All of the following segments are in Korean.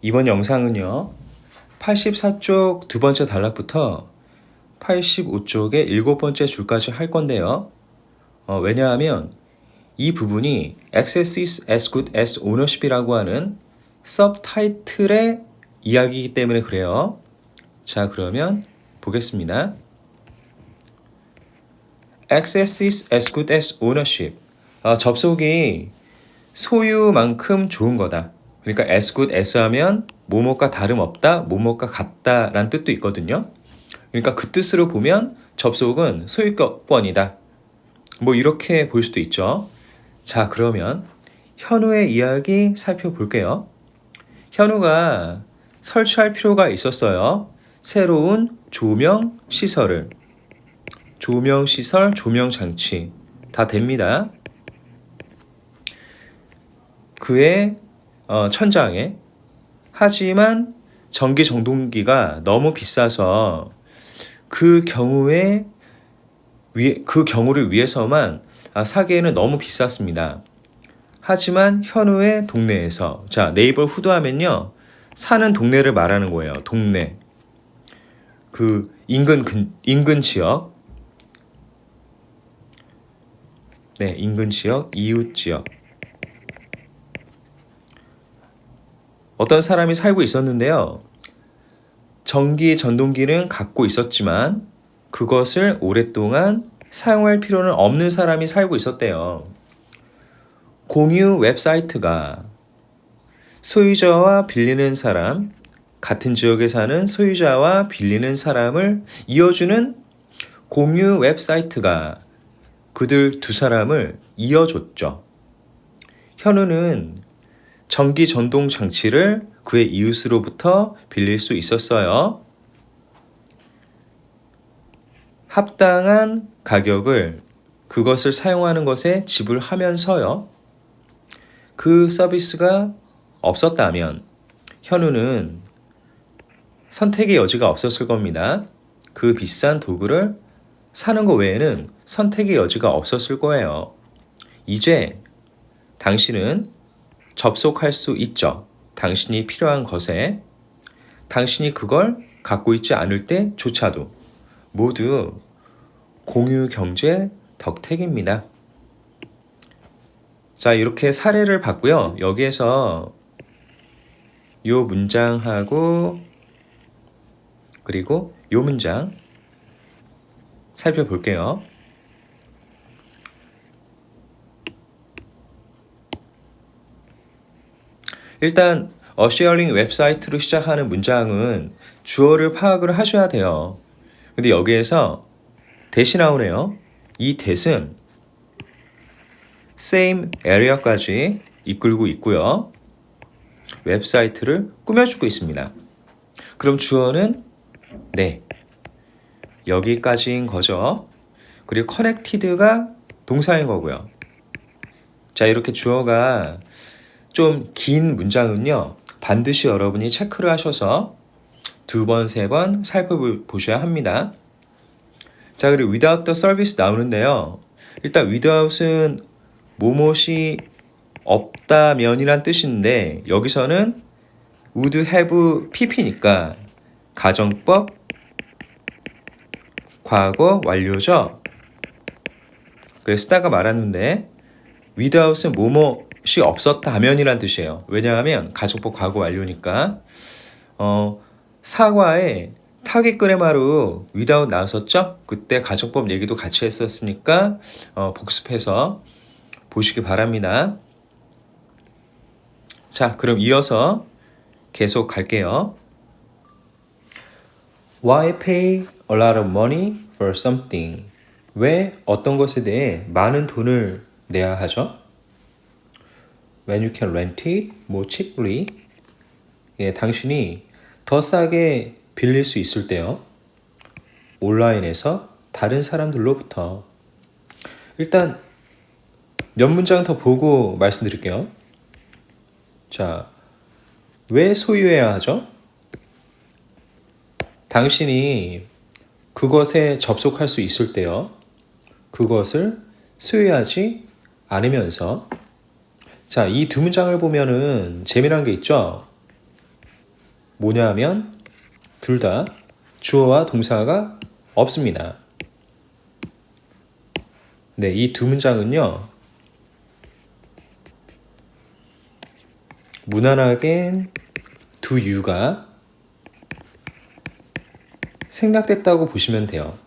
이번 영상은요, 84쪽 두 번째 단락부터 85쪽의 일곱 번째 줄까지 할 건데요. 왜냐하면 이 부분이 Access is as good as ownership이라고 하는 서브타이틀의 이야기이기 때문에 그래요. 자, 그러면 보겠습니다. Access is as good as ownership. 접속이 소유만큼 좋은 거다. 그러니까 as good as 하면 뭐뭐가 다름없다, 뭐뭐가 같다라는 뜻도 있거든요. 그러니까 그 뜻으로 보면 접속은 소유권이다. 뭐 이렇게 볼 수도 있죠. 자, 그러면 현우의 이야기 살펴볼게요. 현우가 설치할 필요가 있었어요. 새로운 조명 시설을. 조명 시설, 조명 장치 다 됩니다. 그의 천장에. 하지만 전기 전동기가 너무 비싸서 그 경우를 위해서만 사기에는 너무 비쌌습니다. 하지만 현우의 동네에서, 자, 네이버후드 하면요, 사는 동네를 말하는 거예요. 동네. 그 인근 지역. 네, 인근 지역, 이웃 지역. 어떤 사람이 살고 있었는데요. 전기 전동기는 갖고 있었지만 그것을 오랫동안 사용할 필요는 없는 사람이 살고 있었대요. 공유 웹사이트가 소유자와 빌리는 사람, 같은 지역에 사는 소유자와 빌리는 사람을 이어주는 공유 웹사이트가 그들 두 사람을 이어줬죠. 현우는 전기 전동 장치를 그의 이웃으로부터 빌릴 수 있었어요. 합당한 가격을 그것을 사용하는 것에 지불하면서요. 그 서비스가 없었다면 현우는 선택의 여지가 없었을 겁니다. 그 비싼 도구를 사는 것 외에는 선택의 여지가 없었을 거예요. 이제 당신은 접속할 수 있죠. 당신이 필요한 것에. 당신이 그걸 갖고 있지 않을 때조차도 모두 공유 경제 덕택입니다. 자, 이렇게 사례를 봤고요. 여기에서 이 문장하고 그리고 이 문장 살펴볼게요. 일단 어쉐어링 웹사이트로 시작하는 문장은 주어를 파악을 하셔야 돼요. 근데 여기에서 that이 나오네요. 이 that은 same area까지 이끌고 있고요. 웹사이트를 꾸며주고 있습니다. 그럼 주어는 네, 여기까지인 거죠. 그리고 connected가 동사인 거고요. 자, 이렇게 주어가 좀 긴 문장은요, 반드시 여러분이 체크를 하셔서 2번, 3번 살펴보셔야 합니다. 자, 그리고 without the service 나오는데요. 일단 without은 뭐뭇이 없다면이란 뜻인데 여기서는 would have pp니까 가정법 과거 완료죠. 그래서 쓰다가 말았는데 without은 뭐뭇이 없었다면이란 뜻이에요. 왜냐하면 가정법 과거 완료니까. 사과에 타깃 그래마로 without 나왔었죠? 그때 가정법 얘기도 같이 했었으니까 복습해서 보시기 바랍니다. 자, 그럼 이어서 계속 갈게요. Why pay a lot of money for something? 왜 어떤 것에 대해 많은 돈을 내야 하죠? When you can rent it more cheaply. 예, 당신이 더 싸게 빌릴 수 있을 때요. 온라인에서 다른 사람들로부터. 일단 몇 문장 더 보고 말씀드릴게요. 자, 왜 소유해야 하죠? 당신이 그것에 접속할 수 있을 때요. 그것을 소유하지 않으면서. 자, 이 두 문장을 보면은 재미난 게 있죠? 뭐냐면 둘 다 주어와 동사가 없습니다. 네, 이 두 문장은요. 무난하게 do you가 생략됐다고 보시면 돼요.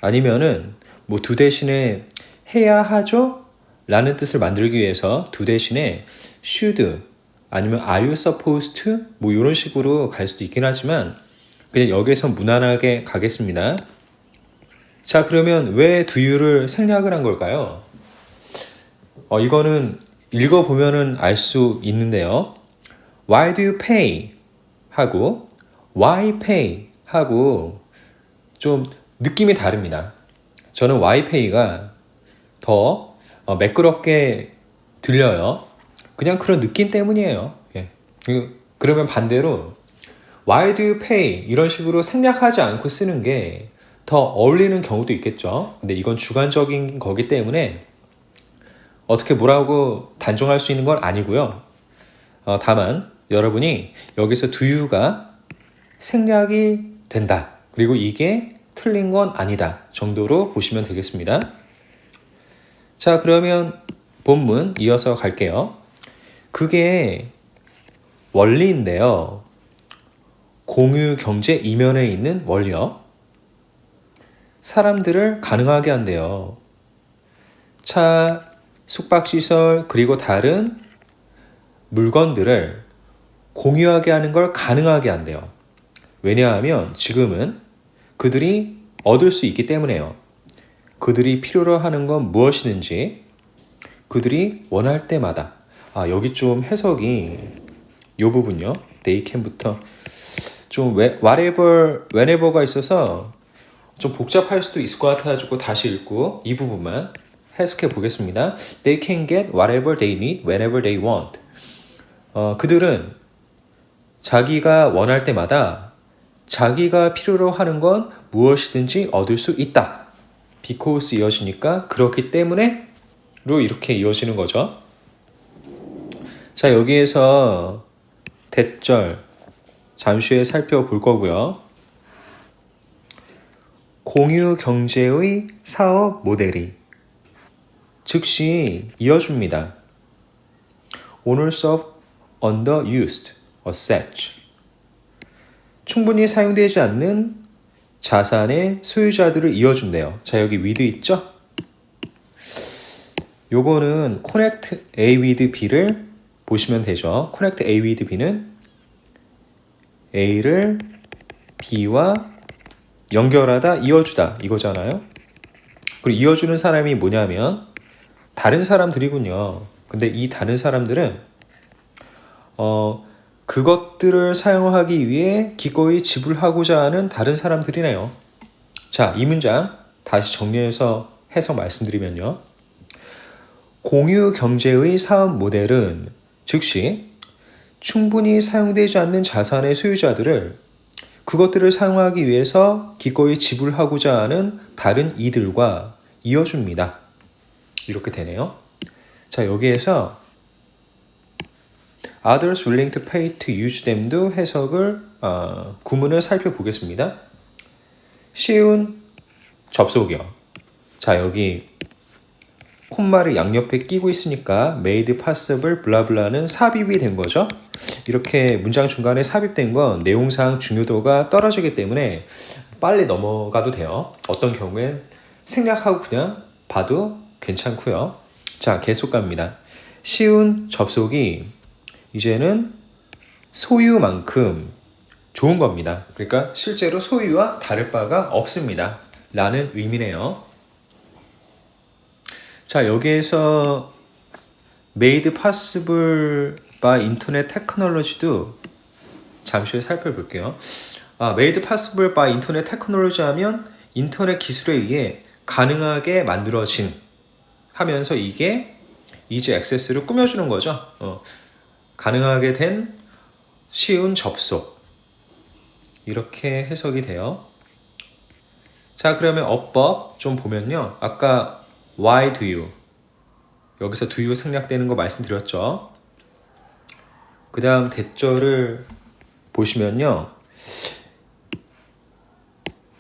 아니면은 뭐 do 대신에 해야 하죠? 라는 뜻을 만들기 위해서 do 대신에 should 아니면 are you supposed to? 뭐 이런 식으로 갈 수도 있긴 하지만 그냥 여기서 무난하게 가겠습니다. 자, 그러면 왜 do you를 생략을 한 걸까요? 이거는 읽어보면은 알 수 있는데요. Why do you pay? 하고 why pay? 하고 좀 느낌이 다릅니다. 저는 why pay가 더 매끄럽게 들려요. 그냥 그런 느낌 때문이에요. 예. 그러면 반대로 why do you pay? 이런 식으로 생략하지 않고 쓰는 게 더 어울리는 경우도 있겠죠. 근데 이건 주관적인 거기 때문에 어떻게 뭐라고 단정할 수 있는 건 아니고요. 다만 여러분이 여기서 do you가 생략이 된다. 그리고 이게 틀린 건 아니다 정도로 보시면 되겠습니다. 자, 그러면 본문 이어서 갈게요. 그게 원리인데요. 공유 경제 이면에 있는 원리요. 사람들을 가능하게 한대요. 차, 숙박시설, 그리고 다른 물건들을 공유하게 하는 걸 가능하게 한대요. 왜냐하면 지금은 그들이 얻을 수 있기 때문에요. 그들이 필요로 하는 건 무엇이든지 그들이 원할 때마다 여기 좀 해석이 이 부분요. they can부터 좀 whatever, whenever가 있어서 좀 복잡할 수도 있을 것 같아가지고 다시 읽고 이 부분만 해석해 보겠습니다. They can get whatever they need whenever they want. 그들은 자기가 원할 때마다 자기가 필요로 하는 건 무엇이든지 얻을 수 있다. because 이어지니까 그렇기 때문에로 이렇게 이어지는 거죠. 자, 여기에서 대절 잠시 후에 살펴볼 거고요. 공유 경제의 사업 모델이 즉시 이어줍니다. Owners of underused assets. 충분히 사용되지 않는 자산의 소유자들을 이어준대요. 자, 여기 with 있죠? 요거는 connect A with B를 보시면 되죠. connect A with B는 A를 B와 연결하다, 이어주다 이거잖아요. 그리고 이어주는 사람이 뭐냐면 다른 사람들이군요. 근데 이 다른 사람들은 그것들을 사용하기 위해 기꺼이 지불하고자 하는 다른 사람들이네요. 자, 이 문장 다시 정리해서 해석 말씀드리면요. 공유 경제의 사업 모델은 즉시 충분히 사용되지 않는 자산의 소유자들을 그것들을 사용하기 위해서 기꺼이 지불하고자 하는 다른 이들과 이어줍니다. 이렇게 되네요. 자, 여기에서 others willing to pay to use them도 해석을 구문을 살펴보겠습니다. 쉬운 접속이요. 자, 여기 콤마를 양옆에 끼고 있으니까 made possible 블라블라는 삽입이 된 거죠. 이렇게 문장 중간에 삽입된 건 내용상 중요도가 떨어지기 때문에 빨리 넘어가도 돼요. 어떤 경우엔 생략하고 그냥 봐도 괜찮고요. 자, 계속 갑니다. 쉬운 접속이 이제는 소유만큼 좋은 겁니다. 그러니까 실제로 소유와 다를 바가 없습니다. 라는 의미네요. 자, 여기에서 made possible by internet technology도 잠시 후에 살펴볼게요. made possible by internet technology 하면 인터넷 기술에 의해 가능하게 만들어진 하면서 이게 easy access를 꾸며주는 거죠. 가능하게 된 쉬운 접속 이렇게 해석이 돼요. 자, 그러면 어법 좀 보면요. 아까 Why do you? 여기서 do you 생략되는 거 말씀드렸죠. 그 다음 대절을 보시면요.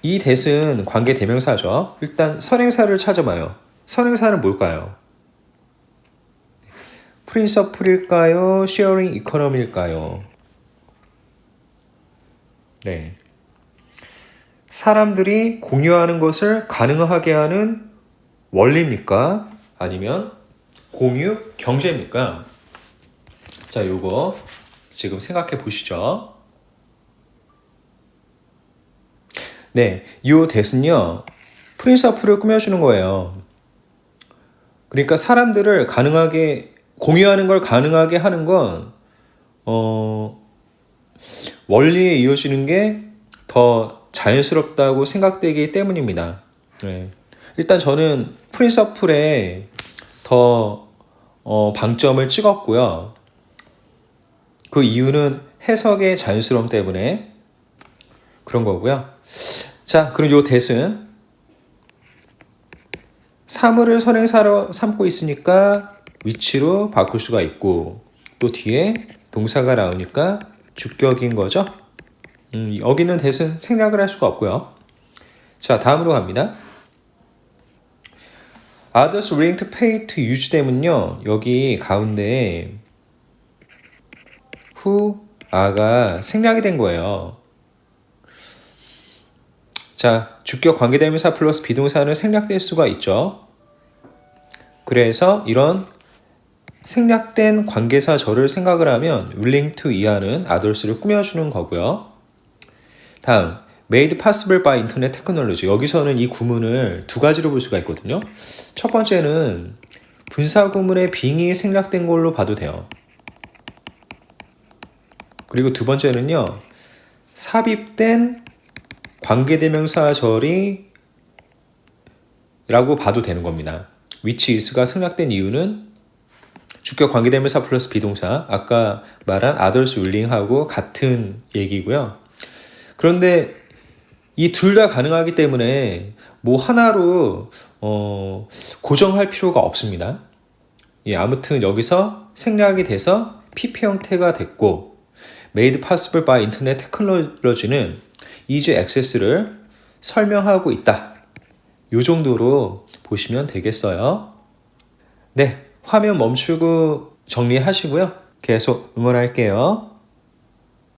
이 that은 관계 대명사죠. 일단 선행사를 찾아봐요. 선행사는 뭘까요? principle일까요? sharing economy일까요? 네. 사람들이 공유하는 것을 가능하게 하는 원리입니까? 아니면 공유 경제입니까? 자, 요거 지금 생각해 보시죠. 네, 요 that은요, 프린서플을 꾸며주는 거예요. 그러니까 사람들을 가능하게, 공유하는 걸 가능하게 하는 건, 원리에 이어지는 게 더 자연스럽다고 생각되기 때문입니다. 네. 일단 저는 프린서플에 더 방점을 찍었고요. 그 이유는 해석의 자연스러움 때문에 그런 거고요. 자, 그럼 요 that은 사물을 선행사로 삼고 있으니까 위치로 바꿀 수가 있고, 또 뒤에 동사가 나오니까 주격인 거죠. 여기는 that은 생략을 할 수가 없고요. 자, 다음으로 갑니다. Others willing to pay to use them은요, 여기 가운데 who are가 생략이 된 거예요. 자, 주격 관계대명사 플러스 비동사는 생략될 수가 있죠. 그래서 이런 생략된 관계사절을 생각을 하면 willing to 이하는 others를 꾸며주는 거고요. 다음, made possible by internet technology. 여기서는 이 구문을 두 가지로 볼 수가 있거든요. 첫 번째는 분사 구문의 being이 생략된 걸로 봐도 돼요. 그리고 두 번째는요, 삽입된 관계대명사절이 라고 봐도 되는 겁니다. which is가 생략된 이유는 주격 관계대명사 플러스 비동사, 아까 말한 others willing하고 같은 얘기고요. 그런데 이 둘 다 가능하기 때문에 뭐 하나로 고정할 필요가 없습니다. 예, 아무튼 여기서 생략이 돼서 PP 형태가 됐고, made possible by internet technology는 easy access를 설명하고 있다. 이 정도로 보시면 되겠어요. 네, 화면 멈추고 정리하시고요. 계속 응원할게요.